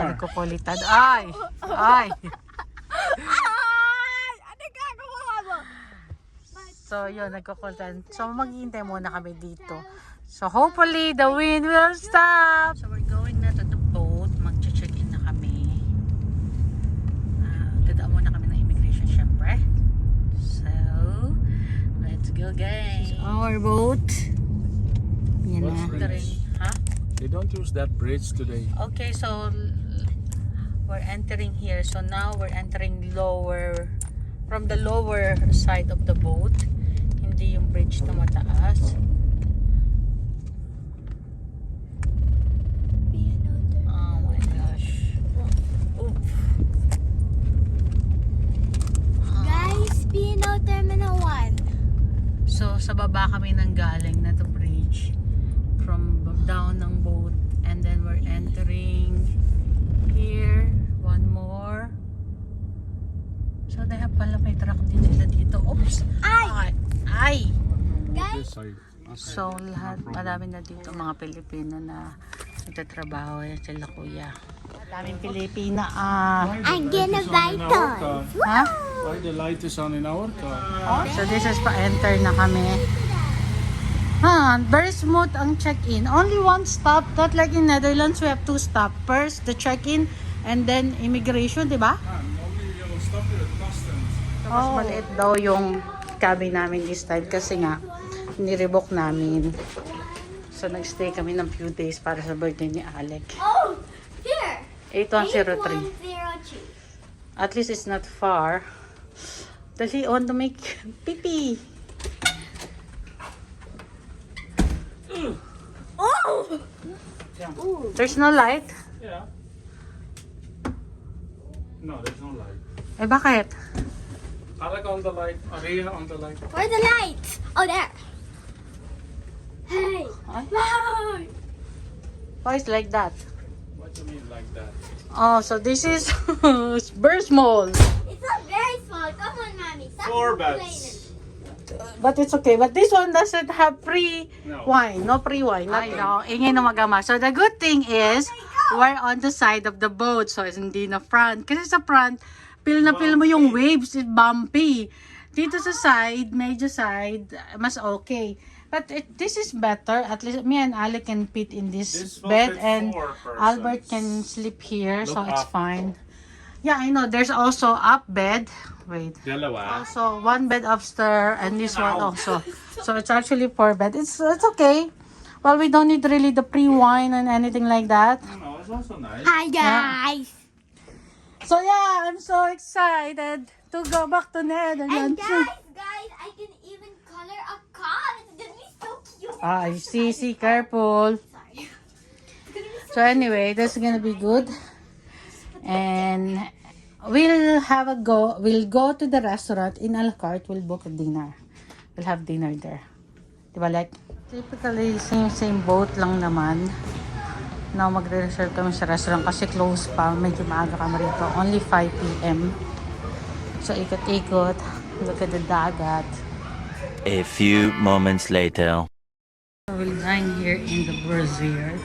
nagkukulitan. Ay! Ay! Ano gagawa mo? So, yun, nagkukulitan. So, maghihintay muna kami dito. So, hopefully, the wind will stop. So, we're going na to the boat. Mag-check-in na kami. Dadaan muna kami ng immigration, syempre. So, let's go, guys. Our boat. Yan na. Huh? They don't use that bridge today. Okay, so we're entering here. So now we're entering lower, from the lower side of the boat. Hindi yung bridge na mataas. Oh my gosh. Oof. Guys, P&O Terminal 1. So sa baba kami nang galing na to bridge. From down ng boat. And then we're entering here. One more. So they have pala may truck din sila dito. Oops! Ay! Ay! Guys, This side. So lahat, marami na dito mga Pilipino na nagtatrabaho. Yan sila kuya. Daming Pilipina. I'm gonna buy toys. Ha? Why the light is on in our car? So this is pa-enter na kami. Very smooth ang check-in. Only one stop. Not like in Netherlands, we have two stops. First, the check-in and then immigration, di ba? Normally you stop here at customs. Mas maliit daw yung cabin namin this time kasi nga nirebook namin. So nagstay kami ng few days para sa birthday ni Alec. Oh, here. 8103. 8103. At least it's not far. Dali on to make pee-pee. Oh! There's no light? Yeah. No, there's no light. Eh bakit? Alec on the light. Aria on the light. Where are the lights? Oh, there. Hey. Ay? Wow. Why is like that? What do you mean like that? Oh, so this is very small. It's not very small. Come on, mommy. Stop 4 complaining. beds. But it's okay. But this one doesn't have free No. wine. No free wine. Ay, no. Ingay na magama. So the good thing is, we're on the side of the boat. So it's hindi na front. Kasi sa front, feel na feel mo yung waves. It's bumpy. Dito sa side, medyo side, mas okay. But this is better. At least me and Ali can fit in this This will bed. fit And 4 persons. Albert can sleep here. So Look it's up. fine. Yeah, I know. There's also up bed. Wait. Dalawa. Also, one bed upstairs and this one also. So it's actually 4 bed. It's okay. Well, we don't need really the pre-wine and anything like that. No, it's also nice. Hi, guys. So yeah, I'm so excited to go back to And Netherlands. guys, I can even color a car. It's gonna be so cute. Ah, see, careful. Sorry. It's gonna be so So anyway, that's gonna be good. And we'll go to the restaurant in a la carte. We'll book a dinner. We'll have dinner there. Diba, like, typically same boat lang naman. Now magre-reserve kami sa restaurant kasi close pa. Medyo maaga kami rito. Only 5 p.m. So ikot-ikot. Look at the dagat. A few moments later. We'll dine here in the Brazier.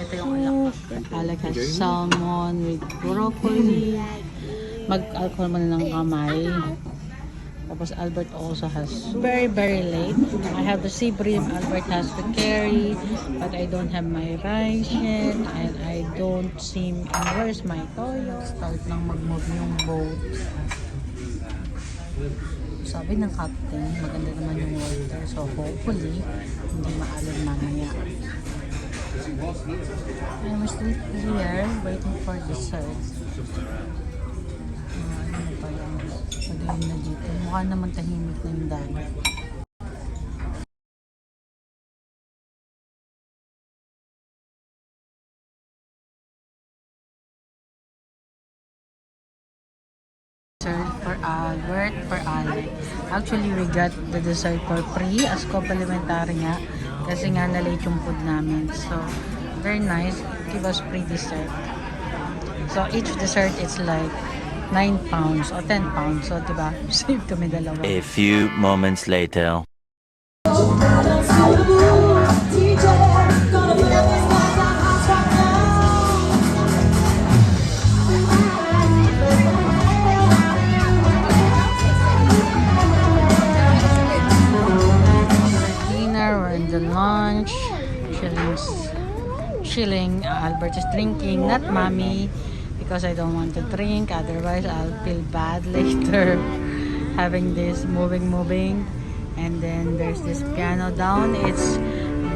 Ito yung alak. Alak has salmon with broccoli. Mag-alcohol man ng kamay. Tapos Albert also has very late. I have the sea bream. Albert has the curry. But I don't have my rice yet. And I don't seem... And where's my toyo? Start nang mag-move yung boat. Sabi ng captain, maganda naman yung water. So hopefully, hindi maalon mamaya. I'm still here, waiting for dessert. Ano na pa yung pagawin na dito. Mukha naman tahimik na yung dagat. For Albert, for Alec. Actually, we got the dessert for free as complimentary nga. Kasi nga na-late yung food namin. So, very nice. Give us free dessert. So, each dessert is like 9 pounds o 10 pounds. So, diba? Save kami dalawa. A few moments later. chilling. Albert is drinking, not mommy, because I don't want to drink. Otherwise, I'll feel bad later. Having this moving. And then there's this piano down. It's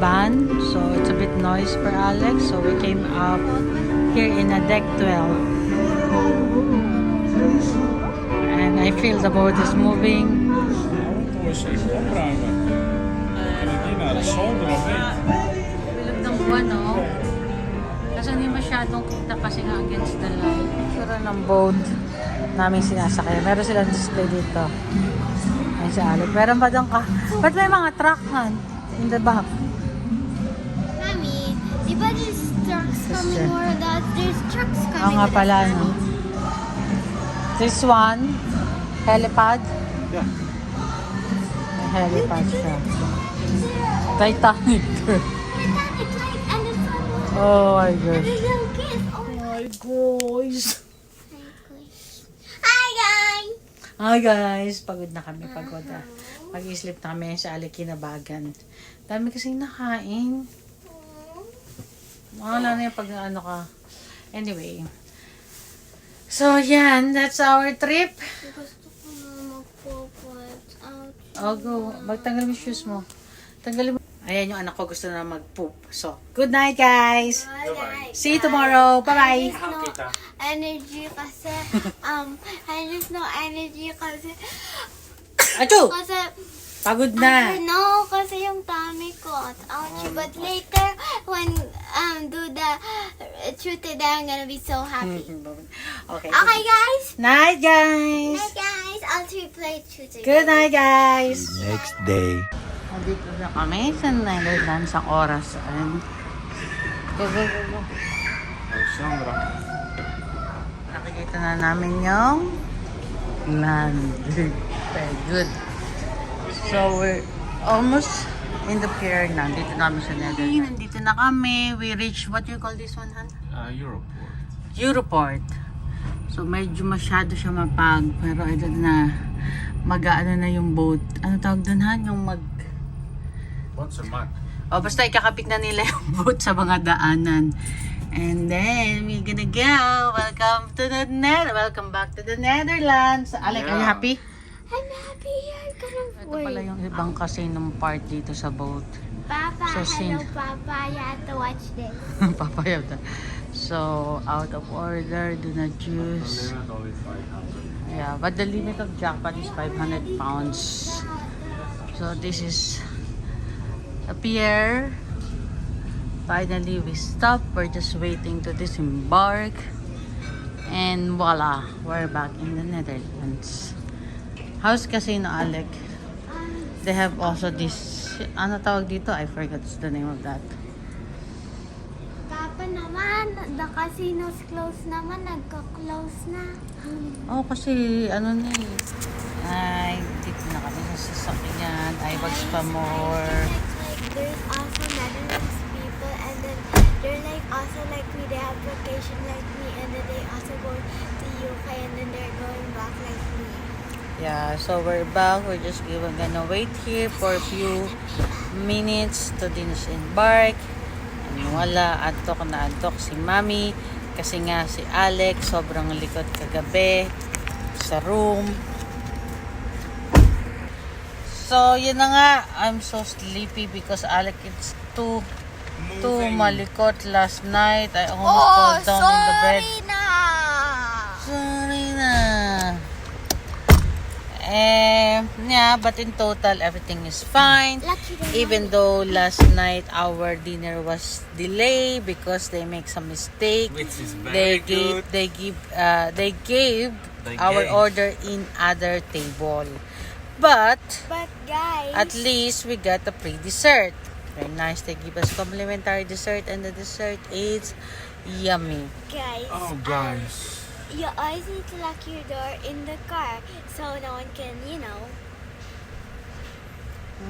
band, so it's a bit noise for Alex. So we came up here in a deck 12. And I feel the boat is moving. Bilog ng buwan, no? Kasi hindi masyadong kita kasi nga against the light. Pero ng boat namin sinasakay. Meron silang display dito. Ay, si Alec. Meron ba doon ka? Ba't may mga truck man in the back? Mommy, di ba there's trucks coming or that? There's trucks coming. Oo nga with pala, us, no? Mommy. This one, helipad. Yeah. May helipad siya. Titanic. Titanic light and the sun. Oh my gosh. There's little kids. Oh My gosh. Hi guys. Hi guys, pagod na kami, pagod na. Mag-sleep na kami sa Alec kinabagan. Dami kasing nakain. Wala na yung pag ano ka. Anyway. So, yan. That's our trip. Gusto ko na magpo-point out. Oh, go. Magtanggal mo yung shoes mo. Tanggalin mo. Ayan yung anak ko gusto na mag-poop. So, good night guys. See you tomorrow. Bye-bye. No energy kasi, I just no energy kasi, Achoo! kasi, Pagod na. no, kasi yung tummy ko, ouch, but later, when, do the truth today, I'm gonna be so happy. Okay. Okay, guys. Night guys. Hey, guys. I'll play truth today. Good night guys. Next day. Nandito na kami sa Netherlands ang oras. And go. Alexandra. Nakikita na namin yung land. Very good. So we're almost in the pier na. Dito namin sa Netherlands. Nandito na kami. We reached, what you call this one, Han? Europort. Europort. So medyo masyado siya mapag. Pero ito na, mag-ano na yung boat. Ano tawag dun, Han? Yung What's a mug? O basta ikakapit na nila yung boat sa mga daanan. And then, we're gonna go. Welcome back to the Netherlands. Alec, are you Yeah. happy? I'm happy. I'm gonna Ito pala yung ibang kasinong part dito sa boat. Papa, So, hello, sin- Papa. You have to watch this. Papayaw na. So, out of order, do not The use. limit only 500. Yeah, but the limit of jackpot is 500 pounds. So, this is a pier. Finally, we stopped. We're just waiting to disembark. And voila, we're back in the Netherlands. How's Casino, Alec? They have also this, ano tawag dito? I forgot the name of that. Papa naman, the casino's closed naman. Nagka-close na. Oh, kasi ano na eh. Ay, dito na kami sa sasakyan. Ibags pa more. Like, there's also Netherlands people and then they're like also like me. They have vacation like me and then they also go to UK and then they're going back like me. Yeah, so we're back. We're just gonna wait here for a few minutes to disembark. And wala, antok na antok si Mami. Kasi nga si Alex, sobrang likot kagabi sa room. So, yun na nga. I'm so sleepy because Alex is too malikot last night. I almost fell down in the bed. na! Sorry na. Yeah, but in total, everything is fine. Lucky they Even though last night our dinner was delayed because they make some mistake. Which is They gave our gave. order in other table. But But guys, at least we got a free dessert. Very nice. They give us complimentary dessert, and the dessert is yummy. guys, Oh, guys. you always need to lock your door in the car so no one can,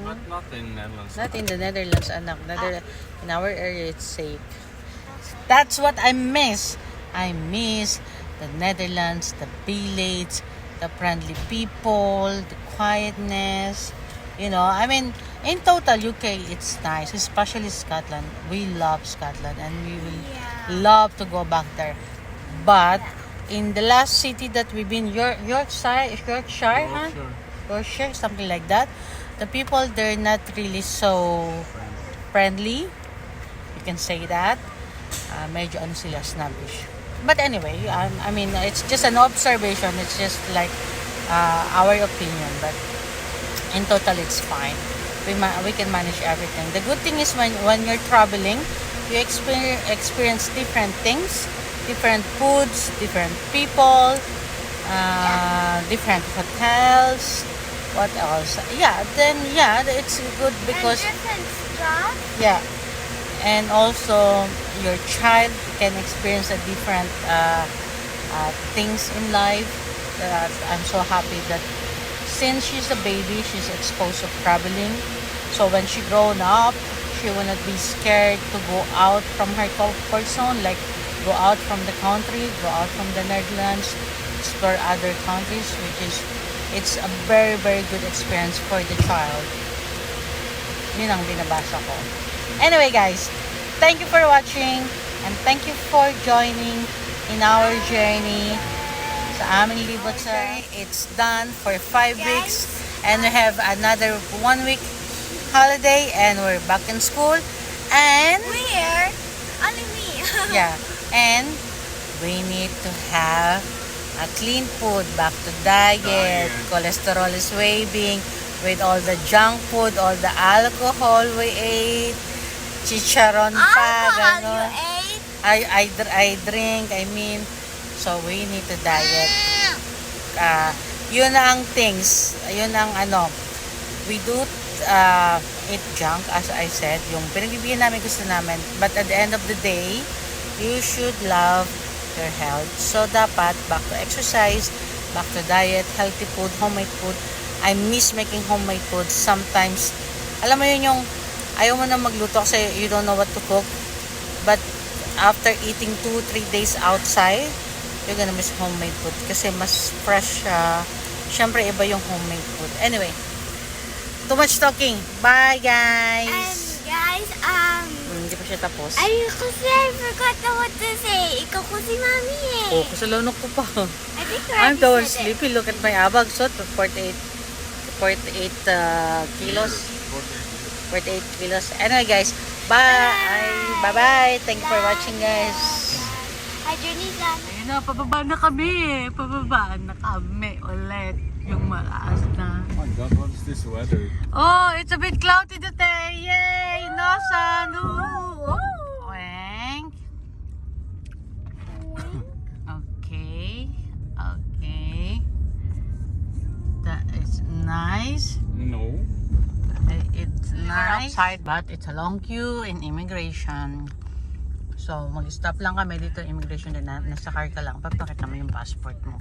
But not in Netherlands. Not in the Netherlands, anak. In our area, it's safe. That's what I miss. I miss the Netherlands, the village, the friendly people, the quietness. You know, I mean, in total, UK, it's nice, especially Scotland. We love Scotland and we will love to go back there. But in the last city that we've been, Yorkshire, huh? Yorkshire, something like that. The people, they're not really so friendly. You can say that. Medyo ano sila, snobbish. But anyway, I mean, it's just an observation. It's just like our opinion. But in total, it's fine. We can manage everything. The good thing is when you're traveling, you experience different things, different foods, different people, different hotels. What else? Yeah, it's good because and different stuff. yeah, and also your child can experience a different things in life. I'm so happy that since she's a baby, she's exposed to traveling. So when she grown up, she will not be scared to go out from her comfort zone, like go out from the country, go out from the Netherlands, explore other countries, it's a very, very good experience for the child. Yun ang binabasa ko. Anyway guys, thank you for watching and thank you for joining in our journey sa aming libot sa it's done for 5 weeks and we have another 1 week holiday and we're back in school and Where? Only me. yeah, and we need to have a clean food, back to diet. Cholesterol is waving with all the junk food, all the alcohol we ate, chicharon pa, Alcohol you gano'n. ate? I drink, I mean, so we need to diet. Yun ang things, yun ang ano, we do eat junk, as I said, yung pinagbibigyan namin gusto namin, but at the end of the day, you should love your health. So, dapat, back to exercise, back to diet, healthy food, homemade food. I miss making homemade food. Sometimes, alam mo yun yung, ayaw mo na magluto kasi you don't know what to cook. But, after eating 2-3 days outside, you're gonna miss homemade food. Kasi mas fresh siya. Siyempre, iba yung homemade food. Anyway, too much talking. Bye, guys! And guys, Hindi pa siya tapos. kasi I forgot what to say. Ikaw ko si Mami eh. Oh, kasalunok ko pa. I think you I'm already so said it. sleepy. Look at my abag. So, 48 kilos. 48 kilos. Anyway, guys. Bye. Bye-bye. Thank you for watching, guys. Hi, Journey Done. Ayun na, pababa na kami. Pababa na kami ulit. Yung malaas na. Oh my god, what is this weather? Oh, it's a bit cloudy today. Yay! No sun. Ooh. Oh. Weng. Okay. Okay. That is nice. No. It's nice. Outside, but it's a long queue in immigration. So, mag-stop lang kami dito immigration din. Nasa car ka lang. Papakita mo yung passport mo.